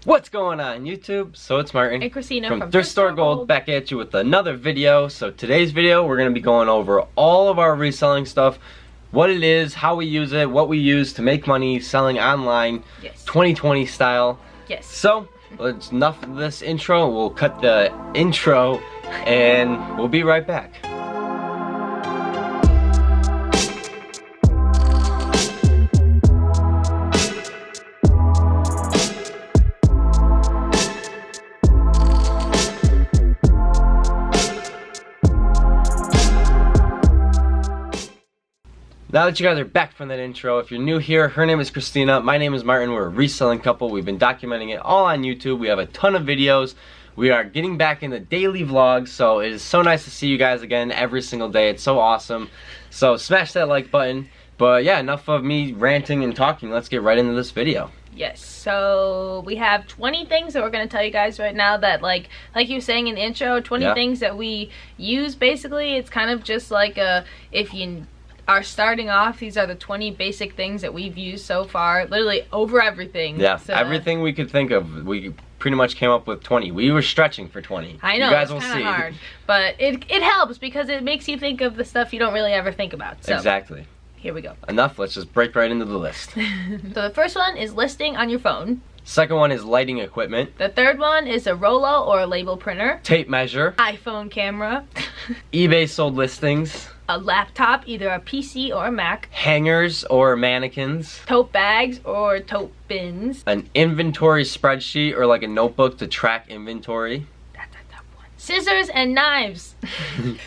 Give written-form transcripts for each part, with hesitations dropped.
What's going on YouTube? So it's Martin and Christina from Thrift Store Gold back at you with another video. So today's video we're going to be going over all of our reselling stuff, what it is, how we use it, what we use to make money selling online, yes. 2020 style. Yes. So it's enough of this intro. We'll cut the intro and we'll be right back. Now that you guys are back from that intro, if you're new here, her name is Christina, my name is Martin, we're a reselling couple. We've been documenting it all on YouTube. We have a ton of videos. We are getting back into daily vlogs, so it is so nice to see you guys again every single day. It's so awesome. So smash that like button. But yeah, enough of me ranting and talking. Let's get right into this video. Yes, so we have 20 things that we're going to tell you guys right now that like you were saying in the intro, 20 things that we use basically. It's kind of just like if you are starting off, these are the 20 basic things that we've used so far, literally over everything. Yeah, so, everything we could think of, we pretty much came up with 20. We were stretching for 20. I know, you guys it's will kind see. of hard, but it helps because it makes you think of the stuff you don't really ever think about. So, exactly. Here we go. Enough, let's just break right into the list. So the first one is listing on your phone. Second one is lighting equipment. The third one is a Rolo or a label printer. Tape measure. iPhone camera. eBay sold listings. A laptop, either a PC or a Mac. Hangers or mannequins. Tote bags or tote bins. An inventory spreadsheet or like a notebook to track inventory. That's a tough one. Scissors and knives.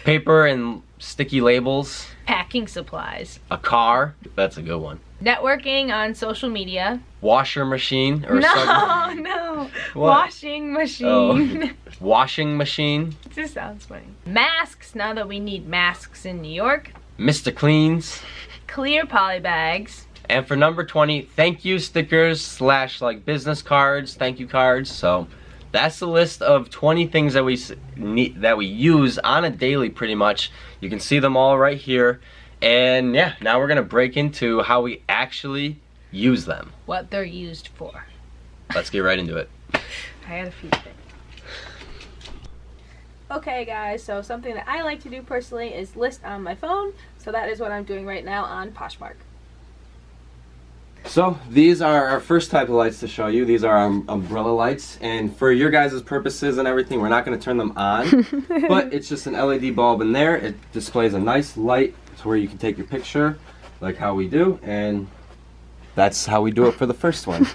Paper and sticky labels. Packing supplies. A car. That's a good one. Networking on social media. Washer machine or No. Washing machine. Oh. Washing machine. This sounds funny. Masks, now that we need masks in New York. Mr. Cleans. Clear poly bags. And for number 20, thank you stickers slash like business cards, thank you cards. So that's the list of 20 things that we need, that we use on a daily pretty much. You can see them all right here. And yeah, now we're gonna break into how we actually use them. What they're used for. Let's get right into it. I had a few things. Okay guys, so something that I like to do personally is list on my phone. So that is what I'm doing right now on Poshmark. So these are our first type of lights to show you. These are our umbrella lights, and for your guys' purposes and everything, we're not going to turn them on, but it's just an LED bulb in there. It displays a nice light to where you can take your picture like how we do, and that's how we do it for the first one.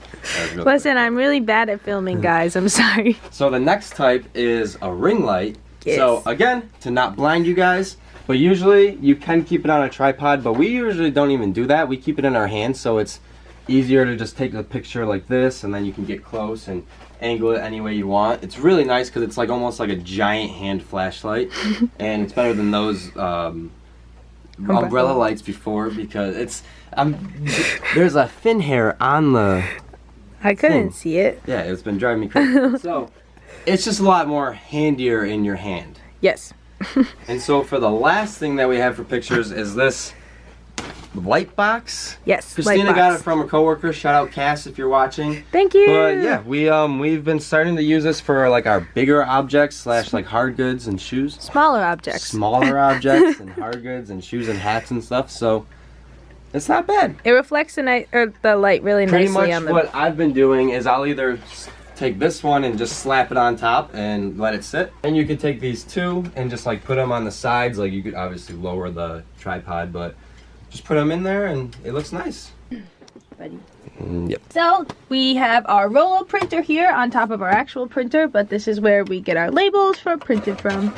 Listen, I'm really bad at filming, guys. I'm sorry. So the next type is a ring light. Yes. So again, to not blind you guys, but usually you can keep it on a tripod, but we usually don't even do that. We keep it in our hands, so it's easier to just take a picture like this, and then you can get close and angle it any way you want. It's really nice because it's like almost like a giant hand flashlight, and it's better than those umbrella lights before because it's there's a fin hair on the I couldn't see it. Yeah, it's been driving me crazy. So it's just a lot more handier in your hand. Yes. And so for the last thing that we have for pictures is this light box. Yes, Christina got it from a coworker. Shout out Cass if you're watching. Thank you. But yeah, we've been starting to use this for like our bigger objects slash like hard goods and shoes. Smaller objects. Smaller objects and hard goods and shoes and hats and stuff. So it's not bad. It reflects the light really Pretty nicely much on the. What I've been doing is I'll either take this one and just slap it on top and let it sit. And you can take these two and just like put them on the sides. Like you could obviously lower the tripod, but just put them in there and it looks nice. Yep. So we have our Rolo printer here on top of our actual printer, but this is where we get our labels for printed from.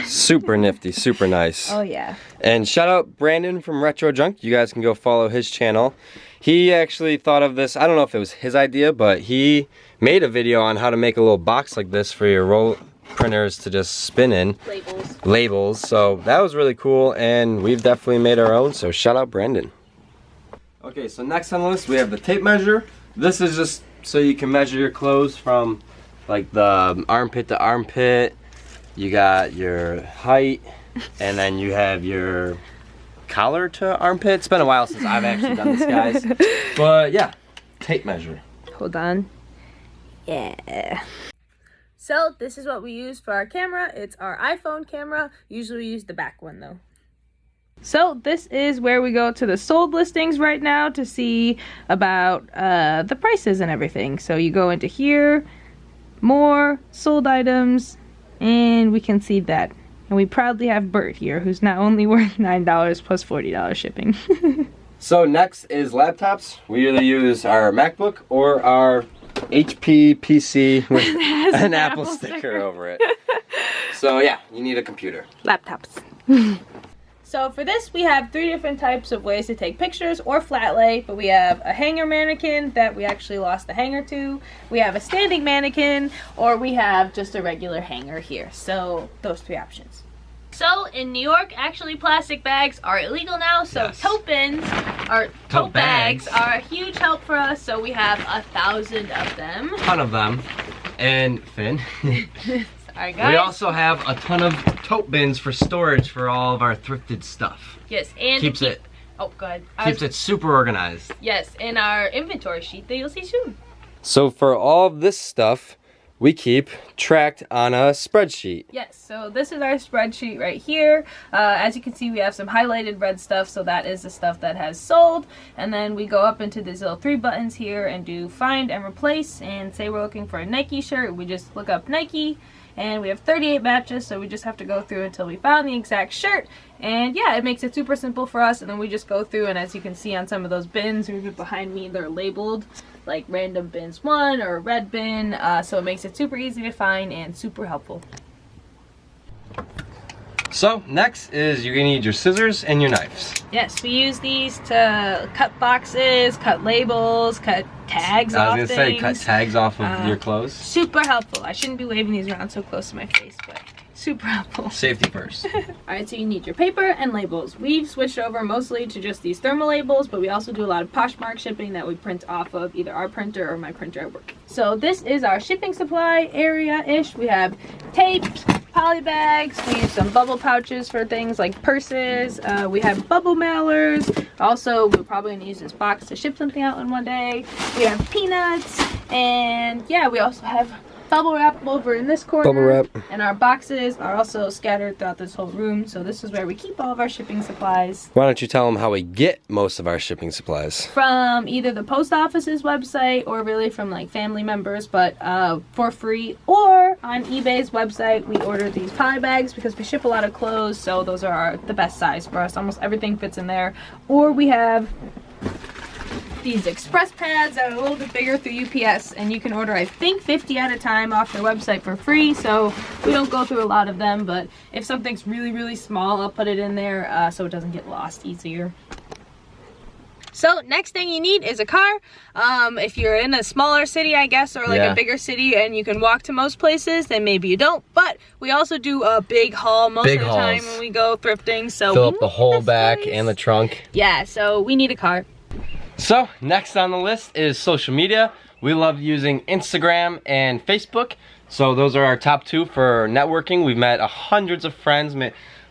Super nifty, super nice. Oh yeah. And shout out Brandon from Retro Junk. You guys can go follow his channel. He actually thought of this, I don't know if it was his idea, but he made a video on how to make a little box like this for your roll printers to just spin in. Labels. So that was really cool, and we've definitely made our own, so shout out Brandon. Okay, so next on the list we have the tape measure. This is just so you can measure your clothes from like the armpit to armpit. You got your height, and then you have your collar to armpit. It's been a while since I've actually done this, guys. But yeah, tape measure. Hold on. Yeah. So this is what we use for our camera. It's our iPhone camera. Usually we use the back one though. So this is where we go to the sold listings right now to see about the prices and everything. So you go into here, more sold items, and we can see that. And we proudly have Bert here, who's now only worth $9 plus $40 shipping. So next is laptops. We either use our MacBook or our HP PC with an Apple sticker over it. So yeah, you need a computer. Laptops. So for this, we have 3 different types of ways to take pictures or flat lay, but we have a hanger mannequin that we actually lost the hanger to. We have a standing mannequin, or we have just a regular hanger here. So those 3 options. So in New York, actually plastic bags are illegal now, so yes. tote bags are a huge help for us. So we have 1,000 of them. Ton of them. And Finn. Sorry guys. We also have a ton of tote bins for storage for all of our thrifted stuff. Yes, and keeps it super organized. Yes, in our inventory sheet that you'll see soon. So for all of this stuff, we keep tracked on a spreadsheet. Yes, so this is our spreadsheet right here. As you can see, we have some highlighted red stuff, so that is the stuff that has sold. And then we go up into these little 3 buttons here and do find and replace, and say we're looking for a Nike shirt, we just look up Nike. And we have 38 matches, so we just have to go through until we found the exact shirt. And yeah, it makes it super simple for us, and then we just go through, and as you can see on some of those bins, right behind me, they're labeled like random bins 1 or a red bin, so it makes it super easy to find and super helpful. So next is you're gonna need your scissors and your knives. Yes, we use these to cut boxes, cut labels, cut tags off things. I was gonna say, cut tags off of your clothes. Super helpful. I shouldn't be waving these around so close to my face, but super helpful. Safety first. Alright, so you need your paper and labels. We've switched over mostly to just these thermal labels, but we also do a lot of Poshmark shipping that we print off of either our printer or my printer at work. So this is our shipping supply area-ish. We have tapes, poly bags, we use some bubble pouches for things like purses, we have bubble mailers. Also, we're probably going to use this box to ship something out in one day. We have peanuts, and yeah, we also have bubble wrap over in this corner. Bubble wrap. And our boxes are also scattered throughout this whole room, so this is where we keep all of our shipping supplies. Why don't you tell them how we get most of our shipping supplies? From either the post office's website or really from like family members, but for free, or on eBay's website. We order these poly bags because we ship a lot of clothes, so those are the best size for us. Almost everything fits in there. Or we have these express pads that are a little bit bigger through UPS, and you can order I think 50 at a time off their website for free, so we don't go through a lot of them, but if something's really small, I'll put it in there so it doesn't get lost easier. So next thing you need is a car. If you're in a smaller city, I guess, or like a bigger city and you can walk to most places, then maybe you don't. But we also do a big haul most of the time when we go thrifting. So fill up the whole back and the trunk. Yeah, so we need a car. So next on the list is social media. We love using Instagram and Facebook. So those are our top 2 for networking. We've met hundreds of friends,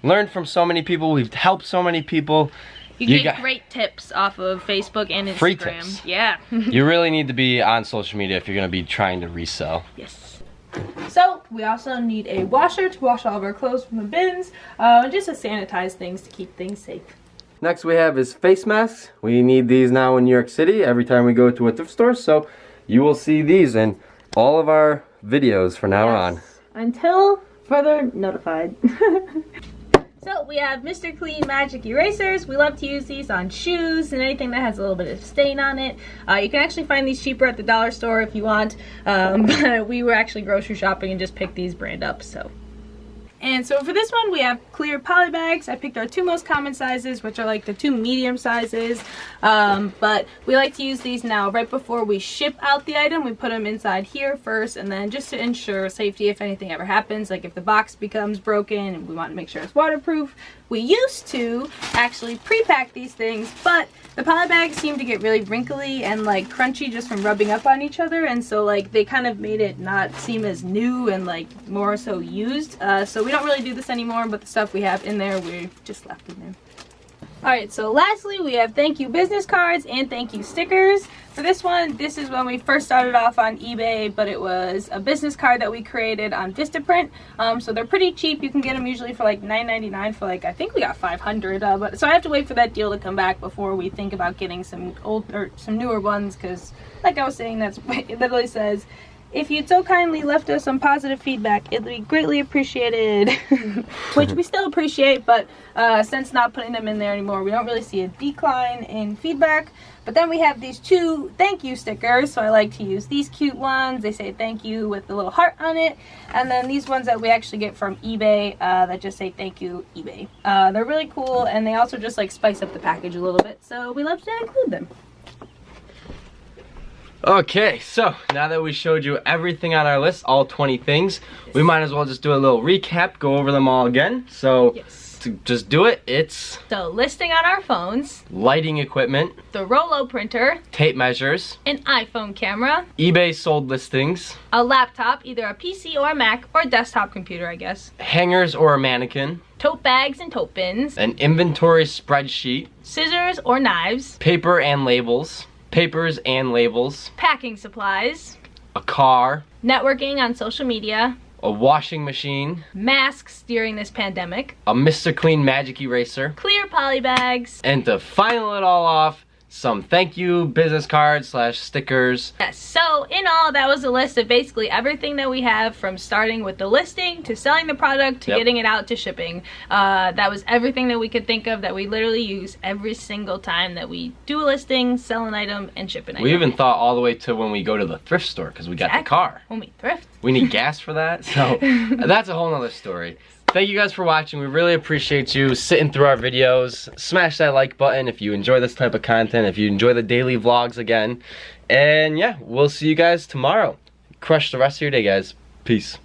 learned from so many people. We've helped so many people. You get great tips off of Facebook and Instagram. Free tips. Yeah. You really need to be on social media if you're going to be trying to resell. Yes. So we also need a washer to wash all of our clothes from the bins, just to sanitize things to keep things safe. Next we have is face masks. We need these now in New York City every time we go to a thrift store, so you will see these in all of our videos from now on. Until further notified. So we have Mr. Clean Magic Erasers. We love to use these on shoes and anything that has a little bit of stain on it. You can actually find these cheaper at the dollar store if you want, but we were actually grocery shopping and just picked these brand up, so. And so for this one, we have clear poly bags. I picked our 2 most common sizes, which are like the 2 medium sizes. But we like to use these now right before we ship out the item. We put them inside here first, and then just to ensure safety if anything ever happens, like if the box becomes broken and we want to make sure it's waterproof. We used to actually pre-pack these things, but the poly bags seem to get really wrinkly and like crunchy just from rubbing up on each other, and so like they kind of made it not seem as new and like more so used. So we don't really do this anymore, but the stuff we have in there, we just left in there. Alright, so lastly we have thank you business cards and thank you stickers. For this one, this is when we first started off on eBay, but it was a business card that we created on Vistaprint. So they're pretty cheap. You can get them usually for like $9.99 for like, I think we got 500. But so I have to wait for that deal to come back before we think about getting some old or some newer ones, because like I was saying, it literally says, if you'd so kindly left us some positive feedback, it'd be greatly appreciated. Which we still appreciate, but since not putting them in there anymore, we don't really see a decline in feedback. But then we have these 2 thank you stickers, so I like to use these cute ones. They say thank you with the little heart on it. And then these ones that we actually get from eBay that just say thank you eBay. They're really cool, and they also just like spice up the package a little bit, so we love to include them. Okay, so now that we showed you everything on our list, all 20 things, we might as well just do a little recap, go over them all again. So to just do it, it's the listing on our phones, lighting equipment, the Rolo printer, tape measures, an iPhone camera, eBay sold listings, a laptop, either a PC or a Mac or a desktop computer, I guess, hangers or a mannequin, tote bags and tote bins, an inventory spreadsheet, scissors or knives, paper and labels, papers and labels, packing supplies, a car, networking on social media, a washing machine, masks during this pandemic, a Mr. Clean magic eraser, clear poly bags, and to final it all off, some thank you business cards / stickers. Yes, so in all, that was a list of basically everything that we have, from starting with the listing to selling the product to getting it out to shipping. That was everything that we could think of that we literally use every single time that we do a listing, sell an item, and ship an item. We even thought all the way to when we go to the thrift store, because we got the car. When we thrift. We need gas for that, so that's a whole nother story. Thank you guys for watching. We really appreciate you sitting through our videos. Smash that like button if you enjoy this type of content, if you enjoy the daily vlogs again. And yeah, we'll see you guys tomorrow. Crush the rest of your day, guys. Peace.